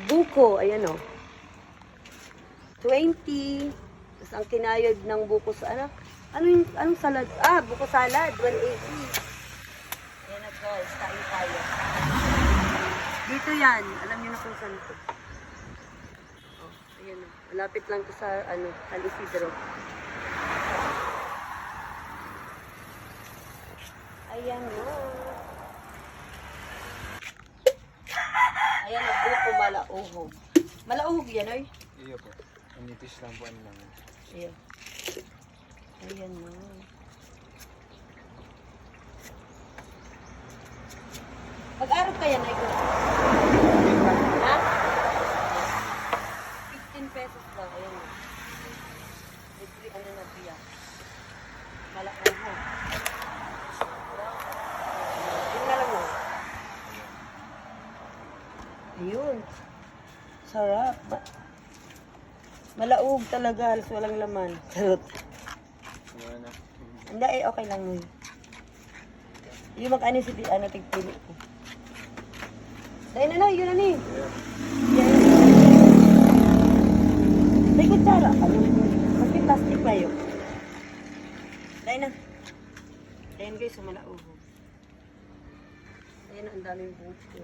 Buko, ayan o. 20. Tapos ang kinayod ng buko sa ano? Anong salad? Buko salad, 180. Ayan na guys, kain tayo. Dito yan, alam niyo na kung saan ito. Oh, ayan o. Malapit lang to sa San Isidro. Ayan o. Ayan o, buko malauhog. Malauhog yan, oy? Iyo po. Manipis lang po, ano lang. Ayan. Ayan o. Pag-arap ka yan, ay ko. Ha? 15 pesos lang. Ayan o. Libre, ano na biya. Malauhog. Yun na lang o. Ayun. Sarap. Malaog talaga. Halos walang laman. Sarot. Wala na. Hindi, okay lang yun. Yung mag-ano si tigpili ko. Dahil na, yun na ni. May kutsara. Kasi plastic na yun. Dahil na. Dahil guys, malaog. Ayan, ang daming buko.